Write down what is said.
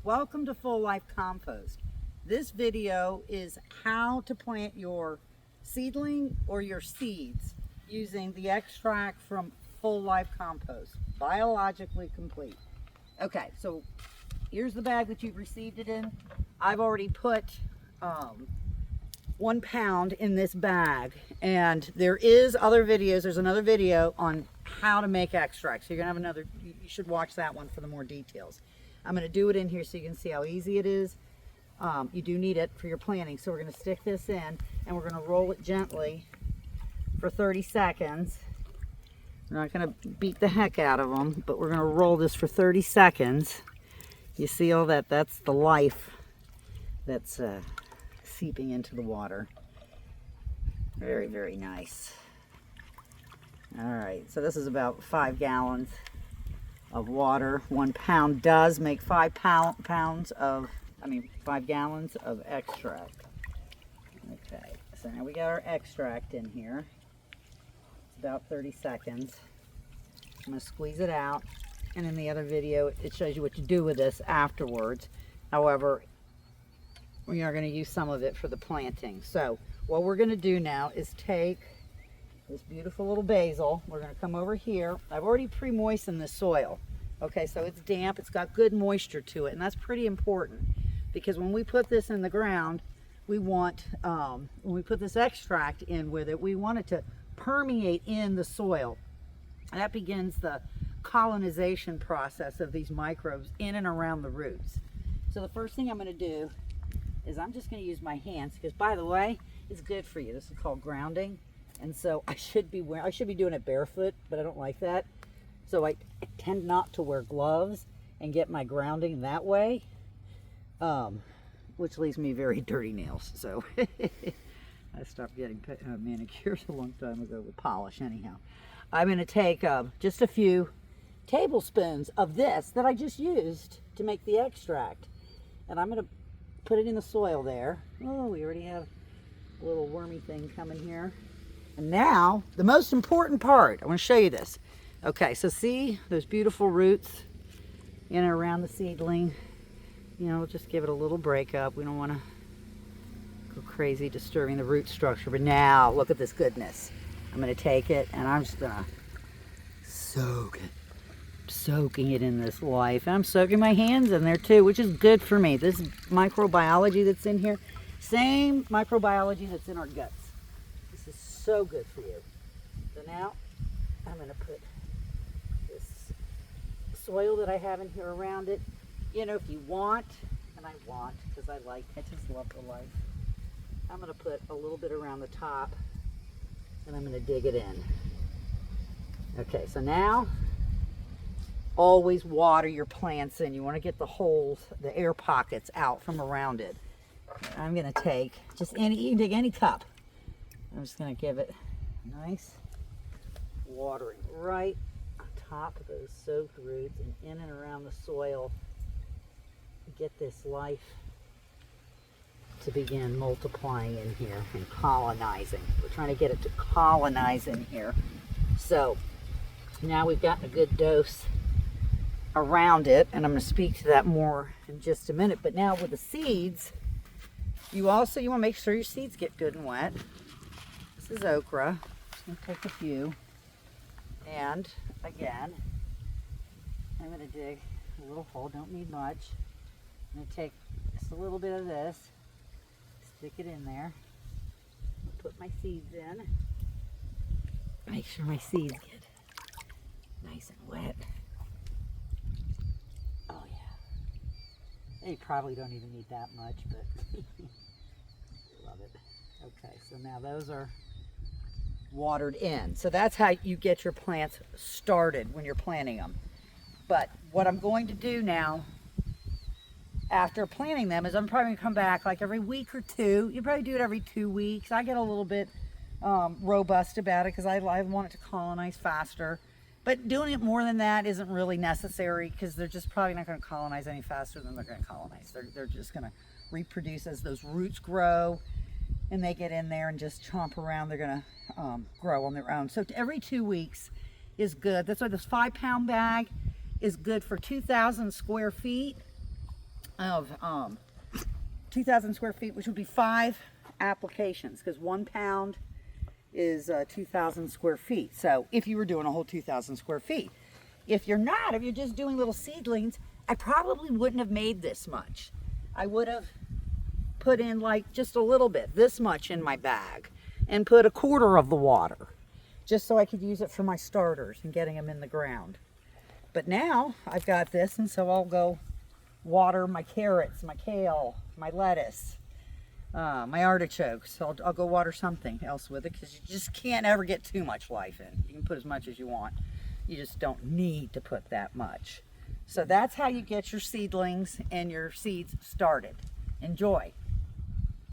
Welcome to Full Life Compost. This video is how to plant your seedling or your seeds using the extract from Full Life Compost, biologically complete. Okay, so here's the bag that you've received it in. I've already put 1 pound in this bag, and there is other videos. There's another video on how to make extract, so you're gonna have another, you should watch that one for the more details. I'm going to do it in here so you can see how easy it is. You do need it for your planting, so we're going to stick this in and we're going to roll it gently for 30 seconds. We're not going to beat the heck out of them, but we're going to roll this for 30 seconds. You see all that? That's the life that's seeping into the water. Very, very nice. All right, so this is about 5 gallons of water. 1 pound does make 5 gallons of extract. Okay, so now we got our extract in here. It's about 30 seconds. I'm going to squeeze it out, and in the other video it shows you what to do with this afterwards. However, we are going to use some of it for the planting. So what we're going to do now is take this beautiful little basil. We're going to come over here. I've already pre-moistened the soil. Okay, so it's damp. It's got good moisture to it, and that's pretty important because when we put this in the ground, we want, when we put this extract in with it, we want it to permeate in the soil. And that begins the colonization process of these microbes in and around the roots. So the first thing I'm going to do is I'm just going to use my hands because, by the way, it's good for you. This is called grounding. And so I should be doing it barefoot, but I don't like that. So I tend not to wear gloves and get my grounding that way, which leaves me very dirty nails. So I stopped getting manicures a long time ago with polish anyhow. I'm going to take just a few tablespoons of this that I just used to make the extract. And I'm going to put it in the soil there. Oh, we already have a little wormy thing coming here. And now, the most important part, I want to show you this. Okay, so see those beautiful roots in and around the seedling? You know, just give it a little break up. We don't want to go crazy disturbing the root structure. But now, look at this goodness. I'm going to take it and I'm just going to soak it. Soaking it in this life. And I'm soaking my hands in there too, which is good for me. This microbiology that's in here, same microbiology that's in our guts. This is so good for you. So now I'm going to put this soil that I have in here around it. You know, if you want, and I want because I just love the life. I'm going to put a little bit around the top and I'm going to dig it in. Okay, so now always water your plants in. You want to get the holes, the air pockets out from around it. I'm going to take just you can take any cup. I'm just going to give it nice watering right on top of those soaked roots and in and around the soil. Get this life to begin multiplying in here and colonizing. We're trying to get it to colonize in here. So now we've gotten a good dose around it, and I'm going to speak to that more in just a minute. But now with the seeds, you want to make sure your seeds get good and wet. This is okra. I'm going to take a few, and again I'm going to dig a little hole. Don't need much. I'm going to take just a little bit of this, stick it in there, put my seeds in, make sure my seeds get nice and wet. Oh yeah. They probably don't even need that much, but love it. Okay, so now those are watered in. So that's how you get your plants started when you're planting them. But what I'm going to do now after planting them is I'm probably going to come back like every week or two. You probably do it every 2 weeks. I get a little bit robust about it because I want it to colonize faster. But doing it more than that isn't really necessary because they're just probably not going to colonize any faster than they're going to colonize. They're just going to reproduce as those roots grow and they get in there and just chomp around. They're going to grow on their own. So every 2 weeks is good. That's why this 5 pound bag is good for 2,000 square feet. of 2,000 square feet, which would be 5 applications, because 1 pound is 2,000 square feet. So if you were doing a whole 2,000 square feet, if you're not, if you're just doing little seedlings, I probably wouldn't have made this much. I would have put in like just a little bit, this much in my bag, and put a quarter of the water, just so I could use it for my starters and getting them in the ground. But now I've got this, and so I'll go water my carrots, my kale, my lettuce, my artichokes. I'll go water something else with it, because you just can't ever get too much life in. You can put as much as you want. You just don't need to put that much. So that's how you get your seedlings and your seeds started. Enjoy.